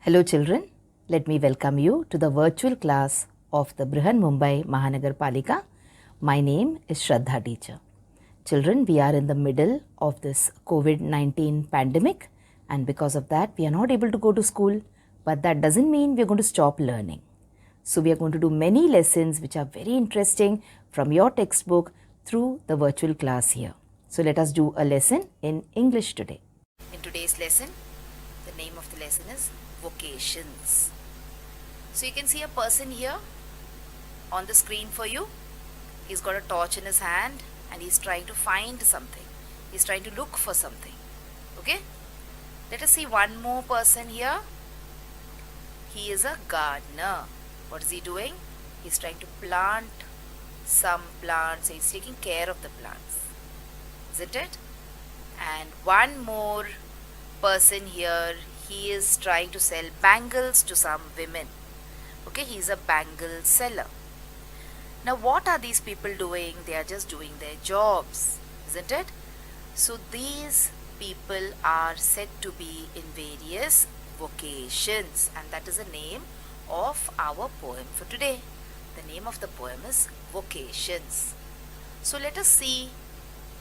Hello children, let me welcome you to the virtual class of the Brihan Mumbai Mahanagar Palika. My name is Shraddha teacher. Children, we are in the middle of this COVID-19 pandemic and because of that we are not able to go to school, but that doesn't mean we are going to stop learning. So we are going to do many lessons which are very interesting from your textbook through the virtual class here. So let us do a lesson in English today. In today's lesson, the name of the lesson is vocations. So you can see a person here on the screen for you. He's got a torch in his hand and he's trying to find something. He's trying to look for something. Okay? Let us see one more person here. He is a gardener. What is he doing? He's trying to plant some plants. He's taking care of the plants. Isn't it? And one more person here, he is trying to sell bangles to some women. Okay, he's a bangle seller. Now what are these people doing? They are just doing their jobs, isn't it? So these people are said to be in various vocations, and that is the name of our poem for today. The name of the poem is Vocations. So let us see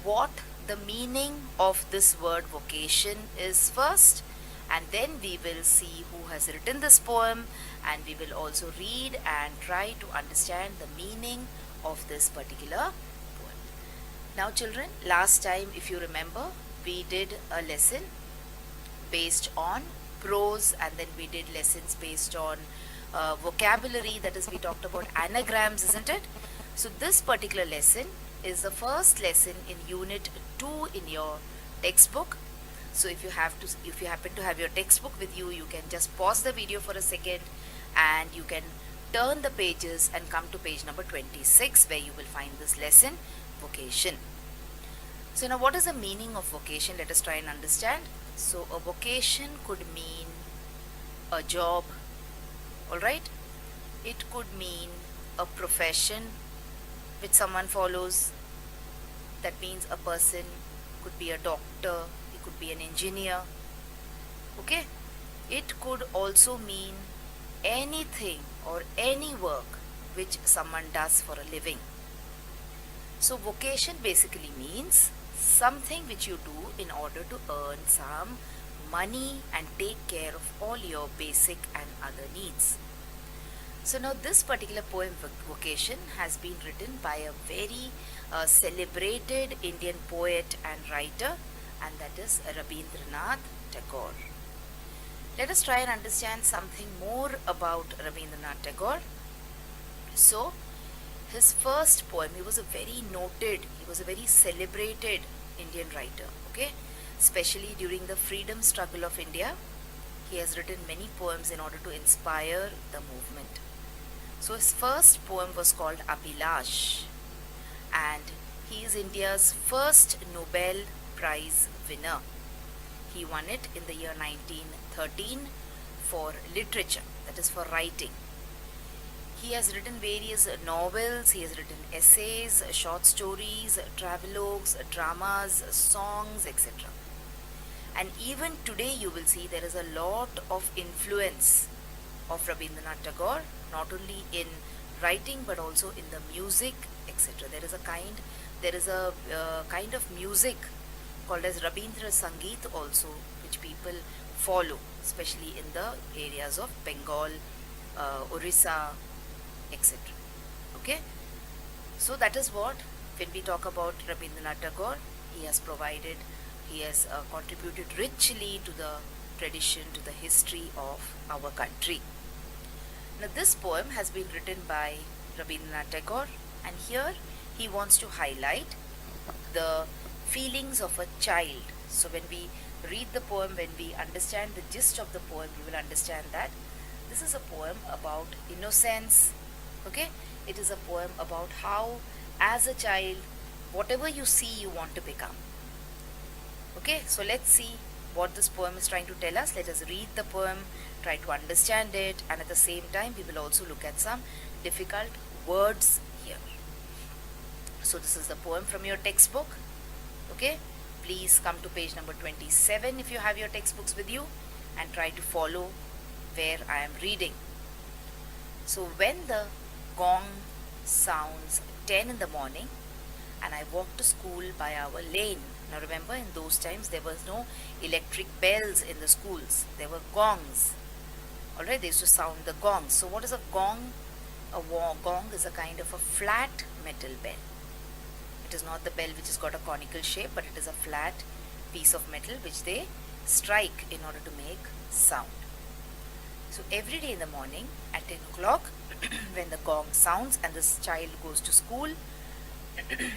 what the meaning of this word vocation is first, and then we will see who has written this poem, and we will also read and try to understand the meaning of this particular poem. Now children, last time if you remember, we did a lesson based on prose, and then we did lessons based on vocabulary, that is we talked about anagrams, isn't it? So this particular lesson is the first lesson in unit 2 in your textbook. So if you happen to have your textbook with you, you can just pause the video for a second and you can turn the pages and come to page number 26, where you will find this lesson, vocation. So now what is the meaning of vocation? Let us try and understand. So a vocation could mean a job, alright? It could mean a profession which someone follows. That means a person could be a doctor, he could be an engineer. Okay? It could also mean anything or any work which someone does for a living. So vocation basically means something which you do in order to earn some money and take care of all your basic and other needs. So now this particular poem, Vocation, has been written by a very celebrated Indian poet and writer, and that is Rabindranath Tagore. Let us try and understand something more about Rabindranath Tagore. So his first poem, he was a very celebrated Indian writer, okay? Especially during the freedom struggle of India, he has written many poems in order to inspire the movement. So his first poem was called Abhilash, and he is India's first Nobel Prize winner. He won it in the year 1913 for literature, that is for writing. He has written various novels, he has written essays, short stories, travelogues, dramas, songs, etc. And even today you will see there is a lot of influence of Rabindranath Tagore, not only in writing but also in the music, etc. There is a kind of music called as Rabindra Sangeet also, which people follow, especially in the areas of Bengal, Orissa, etc. Okay, so that is what, when we talk about Rabindranath Tagore, he has contributed richly to the tradition, to the history of our country. Now this poem has been written by Rabindranath Tagore, and here he wants to highlight the feelings of a child. So when we read the poem, when we understand the gist of the poem, we will understand that this is a poem about innocence. Okay, it is a poem about how as a child, whatever you see you want to become. Okay, so let's see what this poem is trying to tell us. Let us read the poem, try to understand it, and at the same time we will also look at some difficult words here. So this is the poem from your textbook. Okay, please come to page number 27 if you have your textbooks with you and try to follow where I am reading. So when the gong sounds 10 in the morning and I walk to school by our lane. Now remember, in those times there was no electric bells in the schools. There were gongs. Alright, they used to sound the gongs. So what is a gong? A gong is a kind of a flat metal bell. It is not the bell which has got a conical shape, but it is a flat piece of metal which they strike in order to make sound. So every day in the morning at 10 o'clock when the gong sounds and this child goes to school,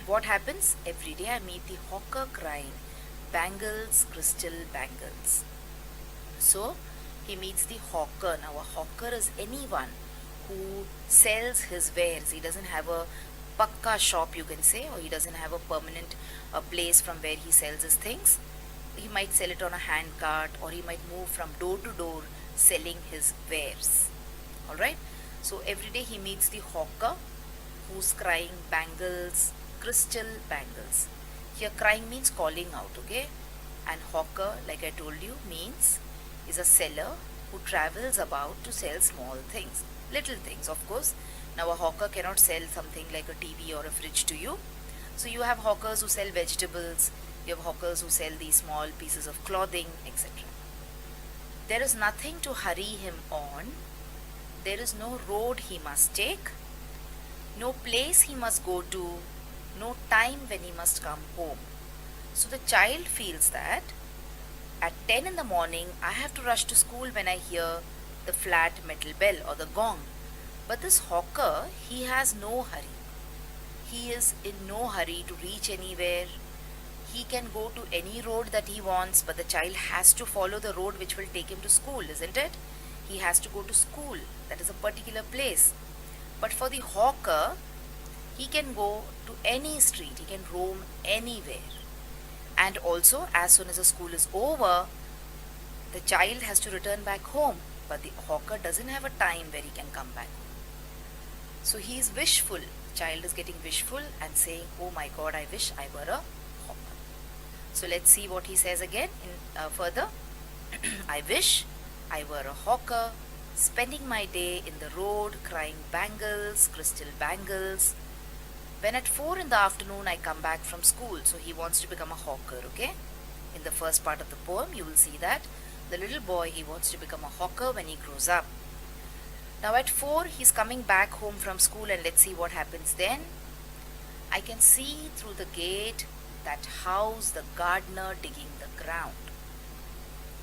what happens? Every day I meet the hawker crying, "Bangles, crystal bangles." So he meets the hawker. Now a hawker is anyone who sells his wares. He doesn't have a pakka shop, you can say, or he doesn't have a permanent place from where he sells his things. He might sell it on a hand cart, or he might move from door to door selling his wares. Alright, so every day he meets the hawker who's crying, "Bangles, crystal bangles." Here crying means calling out, okay? And hawker, like I told you, means is a seller who travels about to sell small things, little things, of course. Now a hawker cannot sell something like a TV or a fridge to you. So you have hawkers who sell vegetables, you have hawkers who sell these small pieces of clothing, etc. There is nothing to hurry him on. There is no road he must take, no place he must go to, no time when he must come home. So the child feels that at 10 in the morning I have to rush to school when I hear the flat metal bell or the gong. But this hawker, he has no hurry. He is in no hurry to reach anywhere. He can go to any road that he wants, but the child has to follow the road which will take him to school, isn't it? He has to go to school. That is a particular place. But for the hawker, he can go to any street. He can roam anywhere. And also, as soon as the school is over, the child has to return back home. But the hawker doesn't have a time where he can come back. So he is wishful. The child is getting wishful and saying, "Oh my God, I wish I were a hawker." So let's see what he says again further. "I wish I were a hawker, spending my day in the road, crying bangles, crystal bangles. When at 4 in the afternoon I come back from school." So he wants to become a hawker, okay? In the first part of the poem, you will see that the little boy, he wants to become a hawker when he grows up. Now at 4, he's coming back home from school, and let's see what happens then. "I can see through the gate that house the gardener digging the ground."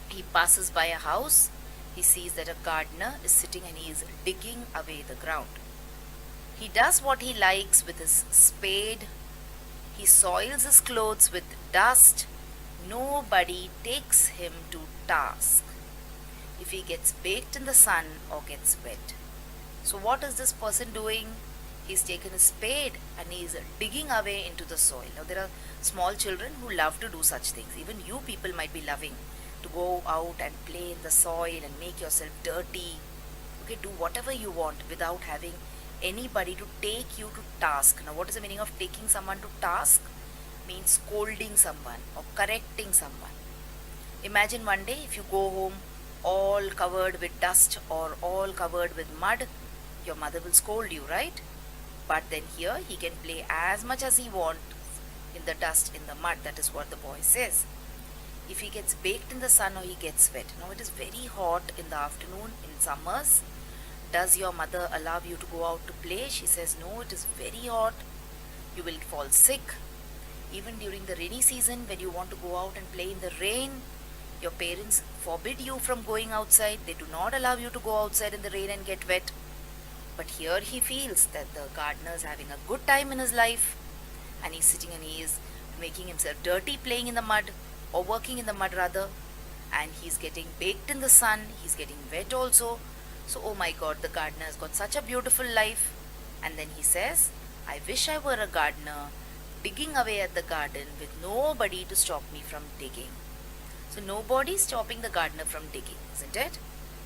He passes by a house. He sees that a gardener is sitting and he is digging away the ground. He does what he likes with his spade. He soils his clothes with dust. Nobody takes him to task if he gets baked in the sun or gets wet. So what is this person doing? He's taken a spade and he's digging away into the soil. Now there are small children who love to do such things. Even you people might be loving to go out and play in the soil and make yourself dirty. Okay, do whatever you want without having anybody to take you to task. Now what is the meaning of taking someone to task? Means scolding someone or correcting someone. Imagine one day if you go home all covered with dust or all covered with mud, your mother will scold you, right? But then here he can play as much as he wants in the dust, in the mud. That is what the boy says. If he gets baked in the sun or he gets wet. Now it is very hot in the afternoon in summers. Does your mother allow you to go out to play? She says, "No, it is very hot. You will fall sick." Even during the rainy season, when you want to go out and play in the rain, your parents forbid you from going outside. They do not allow you to go outside in the rain and get wet. But here he feels that the gardener is having a good time in his life, and he's sitting and he is making himself dirty playing in the mud, or working in the mud rather, and he's getting baked in the sun, he's getting wet also. So oh my God, the gardener has got such a beautiful life. And then he says, "I wish I were a gardener, digging away at the garden with nobody to stop me from digging." So nobody is stopping the gardener from digging, isn't it?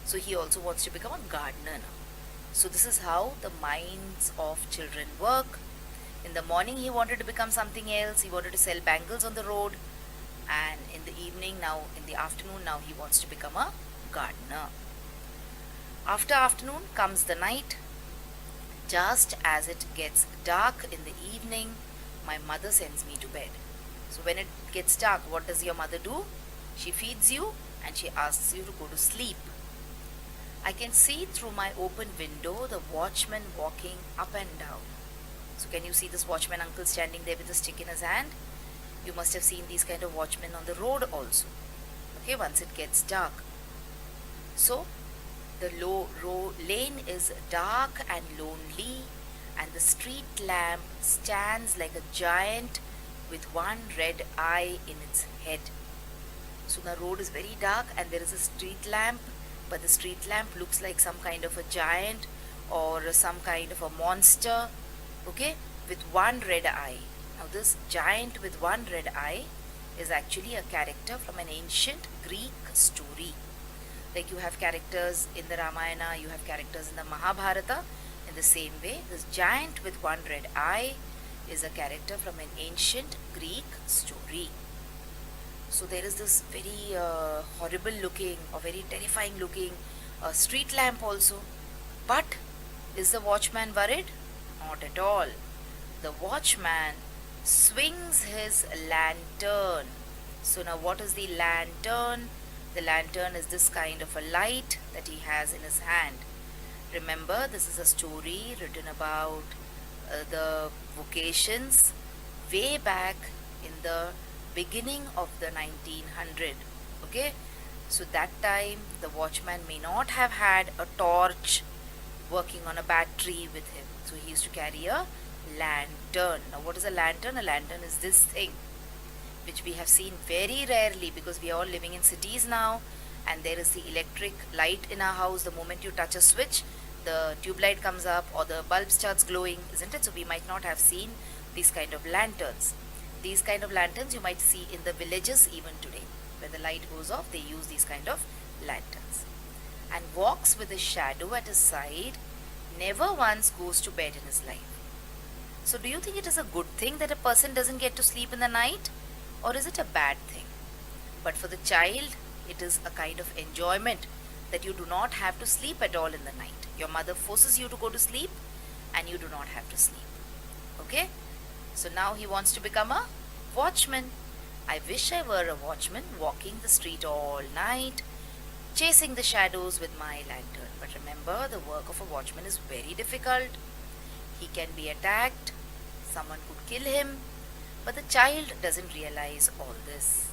So he also wants to become a gardener now. So this is how the minds of children work. In the morning he wanted to become something else. He wanted to sell bangles on the road. And in the evening now, in the afternoon now, he wants to become a gardener. After afternoon comes the night. Just as it gets dark in the evening, my mother sends me to bed. So when it gets dark, what does your mother do? She feeds you and she asks you to go to sleep. I can see through my open window the watchman walking up and down. So can you see this watchman uncle standing there with a stick in his hand? You must have seen these kind of watchmen on the road also. Okay, once it gets dark. So the lane is dark and lonely, and the street lamp stands like a giant with one red eye in its head. So the road is very dark and there is a street lamp, but the street lamp looks like some kind of a giant or some kind of a monster, okay, with one red eye. Now this giant with one red eye is actually a character from an ancient Greek story. Like you have characters in the Ramayana, you have characters in the Mahabharata. In the same way, this giant with one red eye is a character from an ancient Greek story. So there is this very horrible looking or very terrifying looking street lamp also. But is the watchman worried? Not at all. The watchman swings his lantern. So now what is the lantern? The lantern is this kind of a light that he has in his hand. Remember, this is a story written about the vocations way back in the beginning of the 1900. Okay, so that time the watchman may not have had a torch working on a battery with him, so he used to carry a lantern. Now what is a lantern? A lantern is this thing which we have seen very rarely because we are all living in cities now, and there is the electric light in our house. The moment you touch a switch, the tube light comes up or the bulb starts glowing, isn't it? So we might not have seen these kind of lanterns. These kind of lanterns you might see in the villages even today. When the light goes off, they use these kind of lanterns. And walks with a shadow at his side, never once goes to bed in his life. So do you think it is a good thing that a person doesn't get to sleep in the night? Or is it a bad thing? But for the child, it is a kind of enjoyment that you do not have to sleep at all in the night. Your mother forces you to go to sleep and you do not have to sleep. Okay? So now he wants to become a watchman. I wish I were a watchman walking the street all night, chasing the shadows with my lantern. But remember, the work of a watchman is very difficult. He can be attacked, someone could kill him, but the child doesn't realize all this.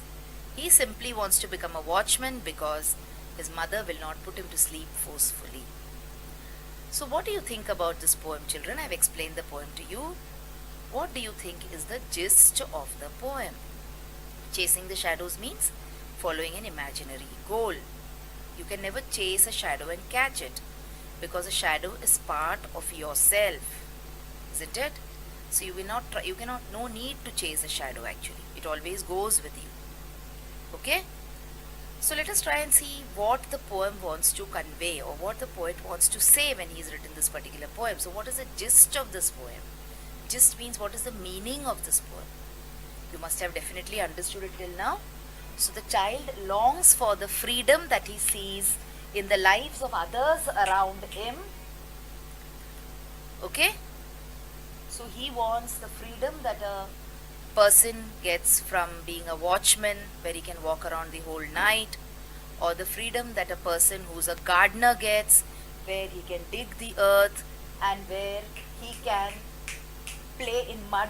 He simply wants to become a watchman because his mother will not put him to sleep forcefully. So what do you think about this poem, children? I've explained the poem to you. What do you think is the gist of the poem? Chasing the shadows means following an imaginary goal. You can never chase a shadow and catch it because a shadow is part of yourself, isn't it? So you cannot, no need to chase a shadow actually. It always goes with you. Okay? So let us try and see what the poem wants to convey or what the poet wants to say when he's written this particular poem. So what is the gist of this poem? Gist means what is the meaning of this poem? You must have definitely understood it till now. So the child longs for the freedom that he sees in the lives of others around him. Okay? So he wants the freedom that a person gets from being a watchman, where he can walk around the whole night, or the freedom that a person who's a gardener gets, where he can dig the earth and where he can play in mud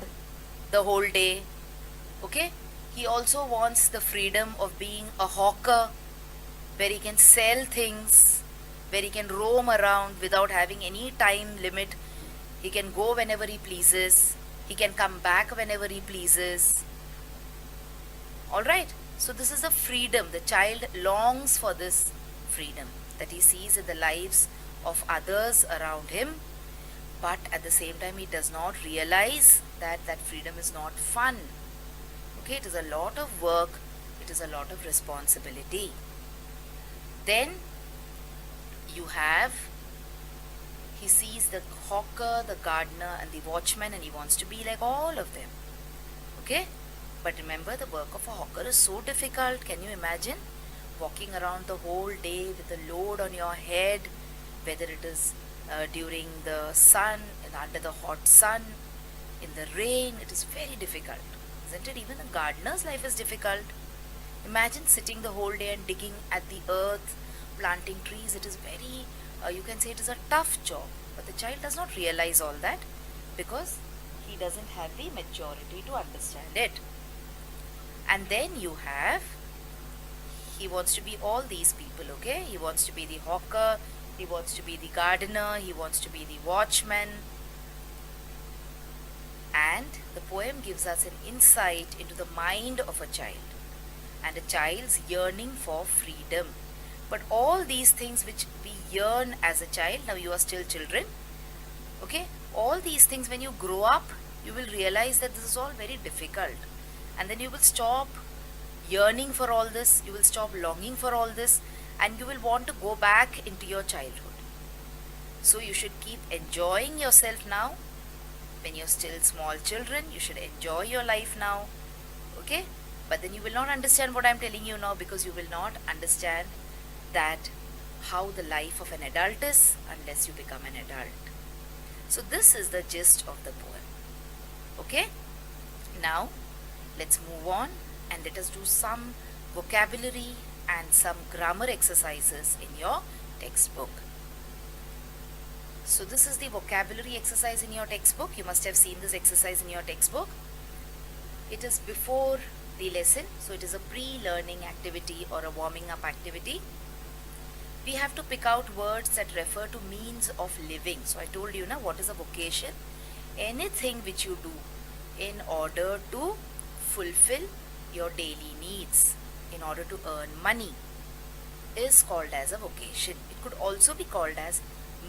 the whole day. Okay? He also wants the freedom of being a hawker, where he can sell things, where he can roam around without having any time limit. He can go whenever he pleases. He can come back whenever he pleases. Alright, so this is a freedom. The child longs for this freedom that he sees in the lives of others around him, but at the same time he does not realize that that freedom is not fun. Okay, it is a lot of work, it is a lot of responsibility. Then you have, he sees the hawker, the gardener and the watchman, and he wants to be like all of them. Okay? But remember, the work of a hawker is so difficult. Can you imagine walking around the whole day with a load on your head, whether it is during the sun, under the hot sun, in the rain. It is very difficult, isn't it? Even a gardener's life is difficult. Imagine sitting the whole day and digging at the earth, planting trees. It is very, you can say it is a tough job. But the child does not realize all that because he doesn't have the maturity to understand it. And then you have, he wants to be all these people, okay? He wants to be the hawker, he wants to be the gardener, he wants to be the watchman. And the poem gives us an insight into the mind of a child and a child's yearning for freedom. But all these things which we yearn as a child, now you are still children, okay? All these things, when you grow up, you will realize that this is all very difficult. And then you will stop yearning for all this, you will stop longing for all this, and you will want to go back into your childhood. So you should keep enjoying yourself now. When you're still small children, you should enjoy your life now, okay? But then you will not understand what I'm telling you now, because you will not understand that how the life of an adult is unless you become an adult. So this is the gist of the poem, okay? Now let's move on and let us do some vocabulary and some grammar exercises in your textbook. So this is the vocabulary exercise in your textbook. You must have seen this exercise in your textbook. It is before the lesson, so it is a pre-learning activity or a warming up activity. We have to pick out words that refer to means of living. So I told you now, what is a vocation? Anything which you do in order to fulfill your daily needs, in order to earn money, is called as a vocation. It could also be called as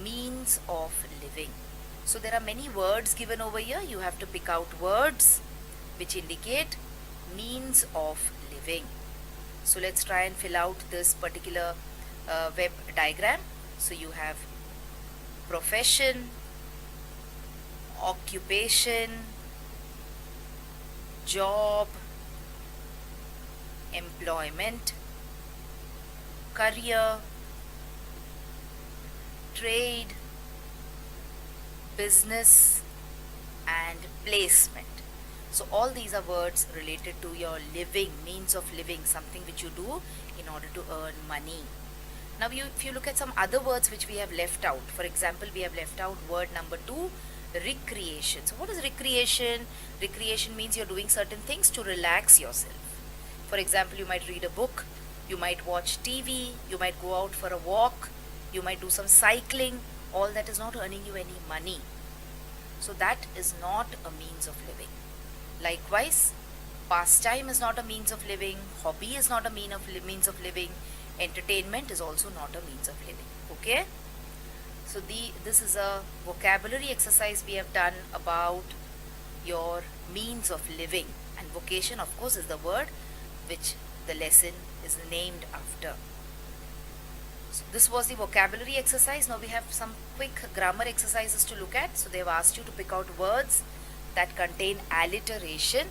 means of living. So there are many words given over here. You have to pick out words which indicate means of living. So let's try and fill out this particular web diagram. So you have profession, occupation, job, employment, career, trade, business, and placement. So all these are words related to your living, means of living, something which you do in order to earn money. Now if you look at some other words which we have left out, for example, we have left out word number 2, recreation. So what is recreation? Recreation means you're doing certain things to relax yourself. For example, you might read a book, you might watch TV, you might go out for a walk, you might do some cycling. All that is not earning you any money. So that is not a means of living. Likewise, pastime is not a means of living, hobby is not a means of living, entertainment is also not a means of living. Okay? So this is a vocabulary exercise we have done about your means of living, and vocation, of course, is the word which the lesson is named after. So this was the vocabulary exercise. Now we have some quick grammar exercises to look at. So they have asked you to pick out words that contain alliteration.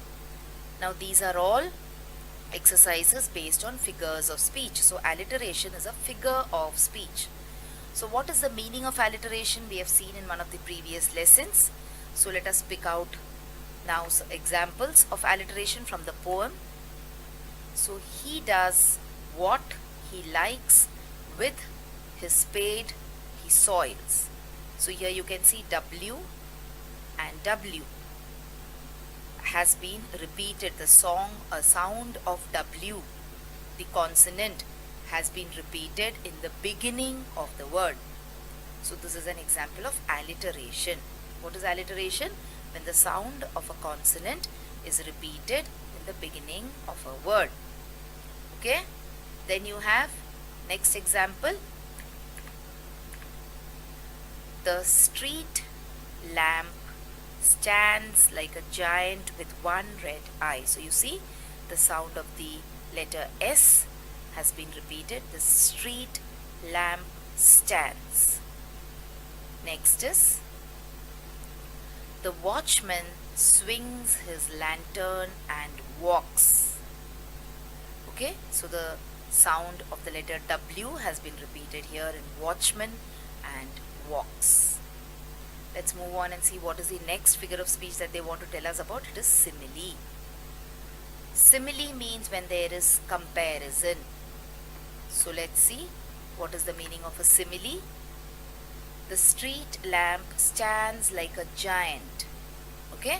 Now these are all exercises based on figures of speech. So alliteration is a figure of speech. So what is the meaning of alliteration? We have seen in one of the previous lessons. So let us pick out now some examples of alliteration from the poem. So he does what he likes, with his spade he soils. So here you can see W and W has been repeated. The sound of W, the consonant, has been repeated in the beginning of the word. So this is an example of alliteration. What is alliteration? When the sound of a consonant is repeated in the beginning of a word. Okay? Then you have next example. The street lamp stands like a giant with one red eye. So you see the sound of the letter S has been repeated. The street lamp stands. Next is the watchman swings his lantern and walks. Okay, so the sound of the letter W has been repeated here in watchman and walks. Let's move on and see what is the next figure of speech that they want to tell us about. It is simile. Simile means when there is comparison. So let's see what is the meaning of a simile. The street lamp stands like a giant. Okay?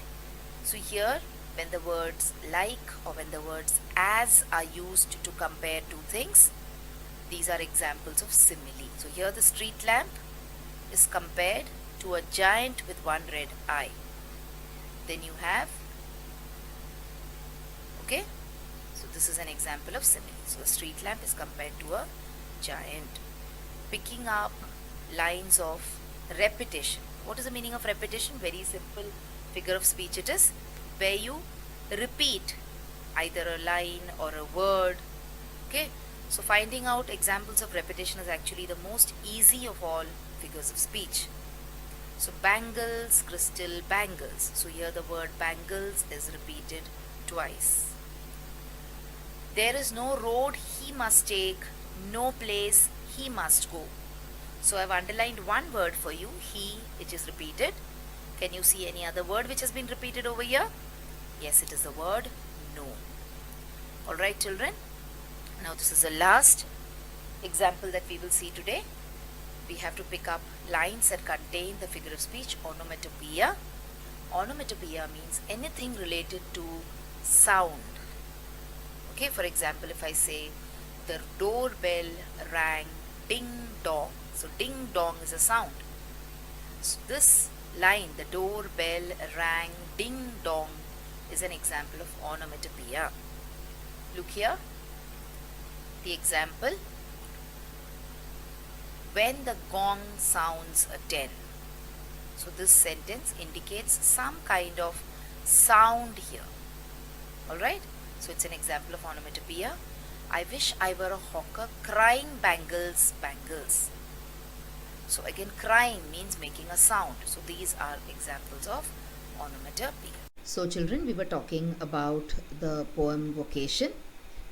So here, when the words like or when the words as are used to compare two things, these are examples of simile. So here the street lamp is compared to a giant with one red eye. Then you have, okay, so this is an example of simile. So the street lamp is compared to a giant. Picking up lines of repetition. What is the meaning of repetition? Very simple figure of speech it is, where you repeat either a line or a word. Okay, so finding out examples of repetition is actually the most easy of all figures of speech. So bangles, crystal bangles. So here the word bangles is repeated twice. There is no road he must take, no place he must go. So I've underlined one word for you, he, which is repeated. Can you see any other word which has been repeated over here? Yes, it is the word no. Alright children, now this is the last example that we will see today. We have to pick up lines that contain the figure of speech onomatopoeia. Onomatopoeia means anything related to sound. Okay, for example, if I say the doorbell rang ding dong. So ding dong is a sound. So this line, the doorbell rang ding dong, is an example of onomatopoeia. Look here, the example, when the gong sounds a 10. So this sentence indicates some kind of sound here. Alright, so it's an example of onomatopoeia. I wish I were a hawker crying bangles, bangles. So again, crying means making a sound. So these are examples of onomatopoeia. So children, we were talking about the poem Vocation,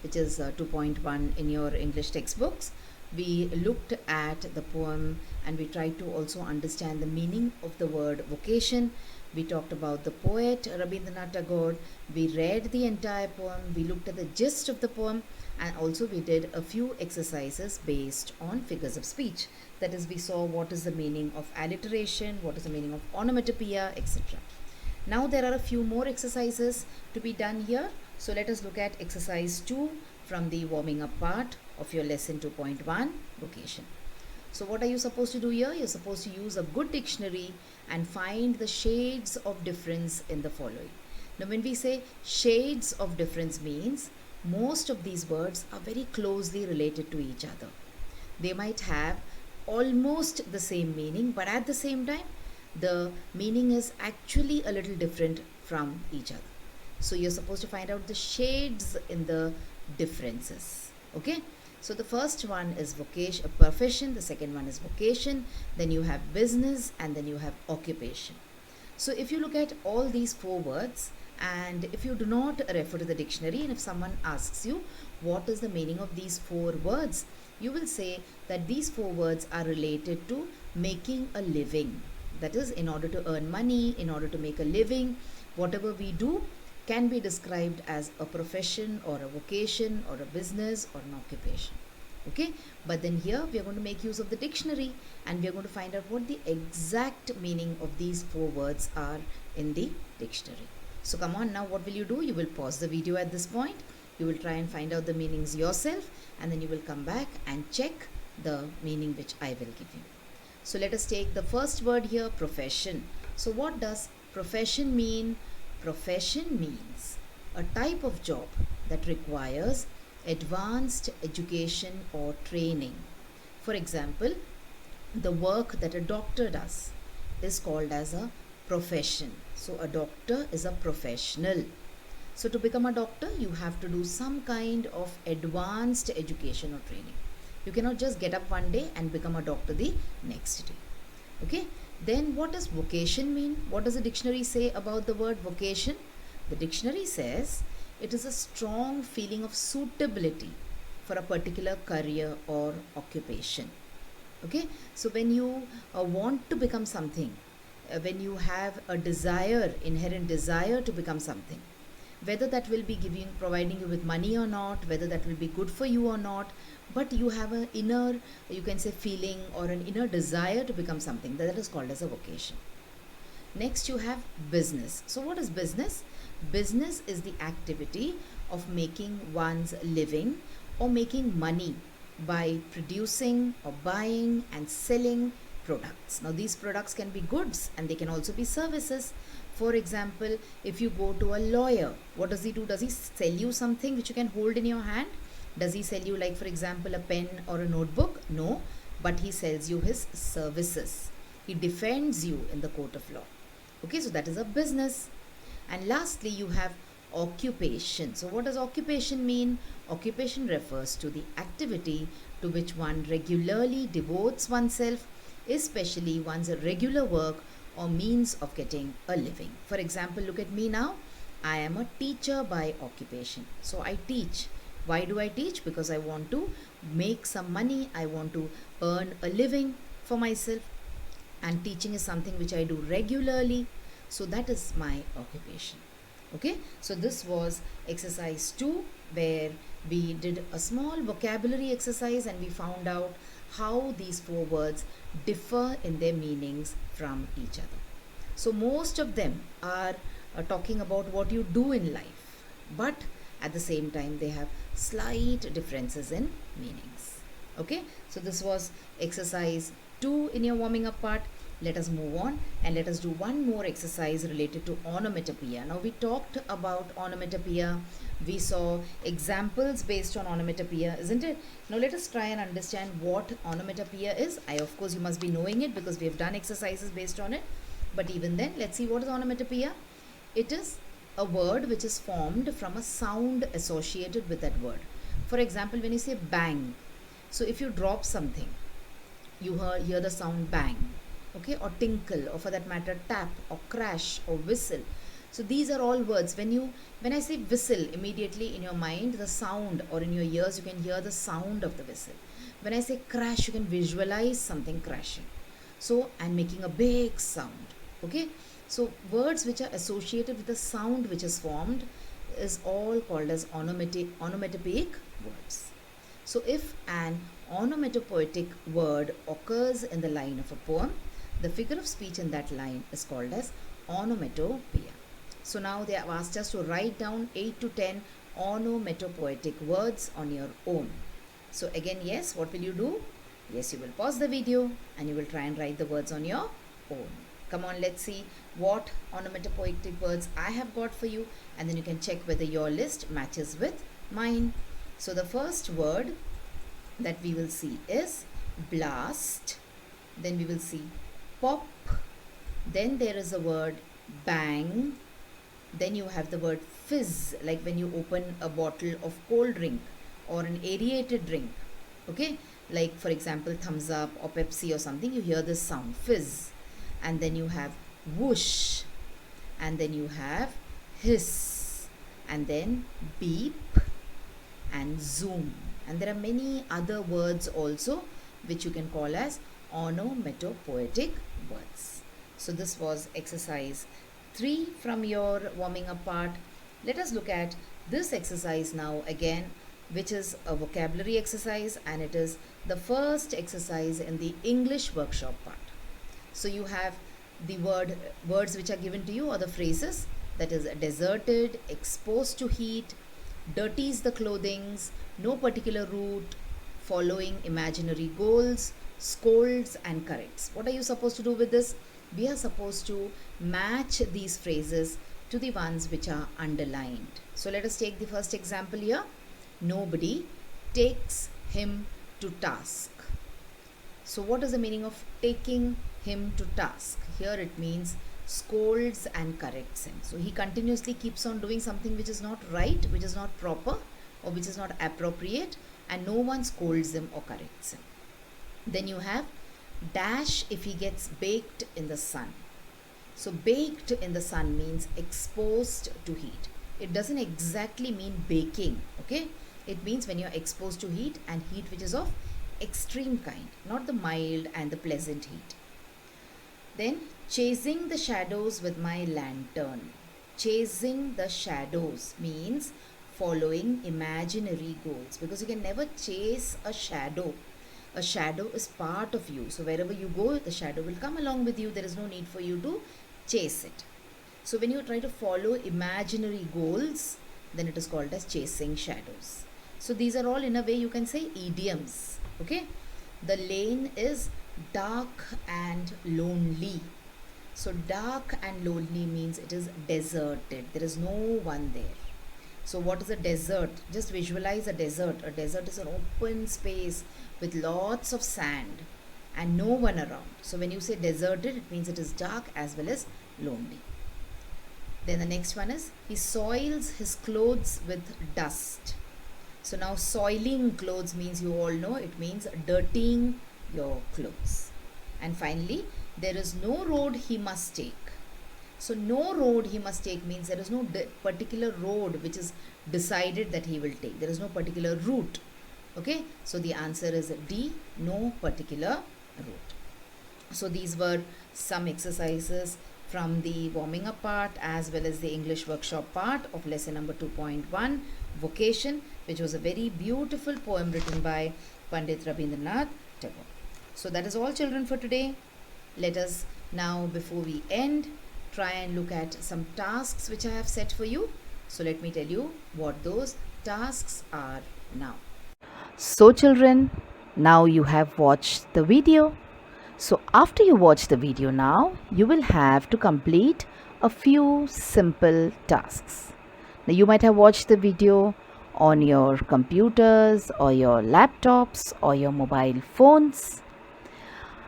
which is 2.1 in your English textbooks. We looked at the poem and we tried to also understand the meaning of the word vocation. We talked about the poet Rabindranath Tagore. We read the entire poem. We looked at the gist of the poem, and also we did a few exercises based on figures of speech. That is, we saw what is the meaning of alliteration, what is the meaning of onomatopoeia, etc. Now there are a few more exercises to be done here. So let us look at exercise 2 from the warming up part of your lesson 2.1 vocation. So what are you supposed to do here? You're supposed to use a good dictionary and find the shades of difference in the following. Now when we say shades of difference means most of these words are very closely related to each other. They might have almost the same meaning, but at the same time the meaning is actually a little different from each other. So you're supposed to find out the shades in the differences. Okay, so the first one is vocation, profession. The second one is vocation. Then you have business, and then you have occupation. So if you look at all these 4 words, and if you do not refer to the dictionary, and if someone asks you what is the meaning of these 4 words, you will say that these 4 words are related to making a living. That is, in order to earn money, in order to make a living, whatever we do can be described as a profession or a vocation or a business or an occupation. Okay, but then here we are going to make use of the dictionary and we are going to find out what the exact meaning of these 4 words are in the dictionary. So come on, now what will you do? You will pause the video at this point. You will try and find out the meanings yourself, and then you will come back and check the meaning which I will give you. So let us take the first word here, profession. So what does profession mean? Profession means a type of job that requires advanced education or training. For example, the work that a doctor does is called as a profession. So a doctor is a professional. So to become a doctor, you have to do some kind of advanced education or training. You cannot just get up one day and become a doctor the next day. Okay. Then what does vocation mean? What does the dictionary say about the word vocation? The dictionary says it is a strong feeling of suitability for a particular career or occupation. Okay, so when you want to become something, when you have a desire, inherent desire to become something, whether that will be providing you with money or not, whether that will be good for you or not, but you have an inner, you can say, feeling or an inner desire to become something, that is called as a vocation. Next you have business. So what is business? Business is the activity of making one's living or making money by producing or buying and selling products. Now these products can be goods and they can also be services. For example, if you go to a lawyer, what does he do? Does he sell you something which you can hold in your hand? Does he sell you, like for example, a pen or a notebook? No, but he sells you his services. He defends you in the court of law. Okay, so that is a business. And lastly, you have occupation. So what does occupation mean? Occupation refers to the activity to which one regularly devotes oneself, especially one's regular work or means of getting a living. For example, look at me now. I am a teacher by occupation. So I teach. Why do I teach? Because I want to make some money. I want to earn a living for myself. And teaching is something which I do regularly. So that is my occupation. Okay, so this was exercise 2, where we did a small vocabulary exercise and we found out how these 4 words differ in their meanings from each other. So most of them are talking about what you do in life, but at the same time they have slight differences in meanings. Okay, so this was exercise 2 in your warming up part. Let us move on and let us do one more exercise related to onomatopoeia. Now we talked about onomatopoeia. We saw examples based on onomatopoeia, isn't it? Now let us try and understand what onomatopoeia is. Of course, you must be knowing it because we have done exercises based on it. But even then, let's see what is onomatopoeia. It is a word which is formed from a sound associated with that word. For example, when you say bang, so if you drop something, you hear the sound bang. Okay, or tinkle, or for that matter tap or crash or whistle. So these are all words. When I say whistle, immediately in your mind the sound, or in your ears you can hear the sound of the whistle. When I say crash, you can visualize something crashing. So I'm making a big sound. Okay, so words which are associated with the sound which is formed is all called as onomatopoeic words. So if an onomatopoetic word occurs in the line of a poem, the figure of speech in that line is called as onomatopoeia. So now they have asked us to write down 8 to 10 onomatopoetic words on your own. So again, yes, what will you do? Yes, you will pause the video and you will try and write the words on your own. Come on, let's see what onomatopoetic words I have got for you, and then you can check whether your list matches with mine. So the first word that we will see is blast. Then we will see pop. Then there is a word bang. Then you have the word fizz, like when you open a bottle of cold drink or an aerated drink. Okay, like for example Thumbs Up or Pepsi or something, you hear this sound, fizz. And then you have whoosh, and then you have hiss, and then beep and zoom. And there are many other words also which you can call as onomatopoetic words. So this was exercise 3 from your warming up part. Let us look at this exercise now again, which is a vocabulary exercise, and it is the first exercise in the English workshop part. So you have the words which are given to you, or the phrases, that is deserted, exposed to heat, dirties the clothings, no particular route, following imaginary goals, scolds and corrects. What are you supposed to do with this? We are supposed to match these phrases to the ones which are underlined. So let us take the first example here. Nobody takes him to task. So what is the meaning of taking him to task? Here it means scolds and corrects him. So he continuously keeps on doing something which is not right, which is not proper, or which is not appropriate, and no one scolds him or corrects him. Then you have dash if he gets baked in the sun. So baked in the sun means exposed to heat. It doesn't exactly mean baking, okay? It means when you're exposed to heat, and heat which is of extreme kind, not the mild and the pleasant heat. Then chasing the shadows with my lantern. Chasing the shadows means following imaginary goals, because you can never chase a shadow. A shadow is part of you. So wherever you go, the shadow will come along with you. There is no need for you to chase it. So when you try to follow imaginary goals, then it is called as chasing shadows. So these are all, in a way, you can say idioms. Okay. The lane is dark and lonely. So dark and lonely means it is deserted. There is no one there. So what is a desert? Just visualize a desert. A desert is an open space with lots of sand and no one around. So when you say deserted, it means it is dark as well as lonely. Then the next one is, he soils his clothes with dust. So now soiling clothes means, you all know, it means dirtying your clothes. And finally, there is no road he must take. So no road he must take means there is no particular road which is decided that he will take. There is no particular route. Okay, so the answer is D, no particular route. So these were some exercises from the warming up part as well as the English workshop part of lesson number 2.1, Vocation, which was a very beautiful poem written by Pandit Rabindranath Tagore. So that is all, children, for today. Let us now, before we end, try and look at some tasks which I have set for you. So let me tell you what those tasks are now. So children, now you have watched the video. So after you watch the video now, you will have to complete a few simple tasks. Now you might have watched the video on your computers or your laptops or your mobile phones.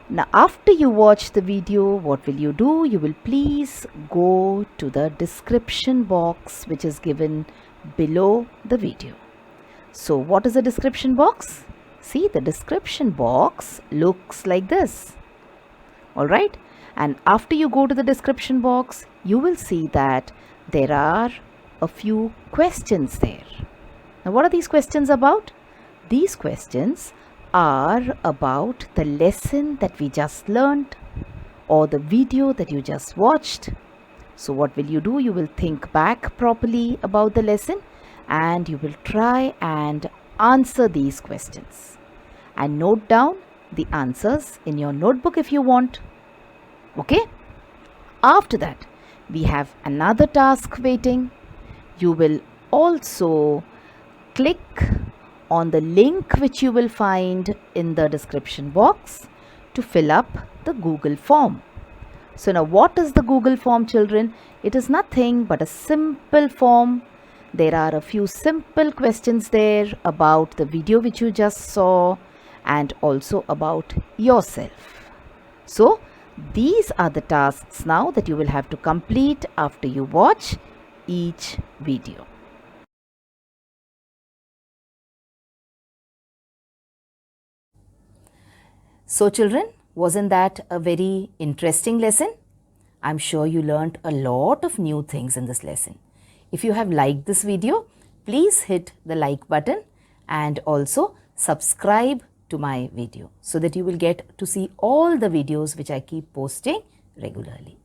Now after you watch the video, what will you do? You will please go to the description box which is given below the video. So what is the description box? See, the description box looks like this. Alright, and after you go to the description box, you will see that there are a few questions there. Now what are these questions about? These questions are about the lesson that we just learned or the video that you just watched. So what will you do? You will think back properly about the lesson and you will try and answer these questions and note down the answers in your notebook if you want. Okay? After that, we have another task waiting. You will also click on the link which you will find in the description box to fill up the Google form. So now what is the Google form, children? It is nothing but a simple form. There are a few simple questions there about the video which you just saw and also about yourself. So these are the tasks now that you will have to complete after you watch each video. So children, wasn't that a very interesting lesson? I'm sure you learned a lot of new things in this lesson. If you have liked this video, please hit the like button and also subscribe to my video so that you will get to see all the videos which I keep posting regularly.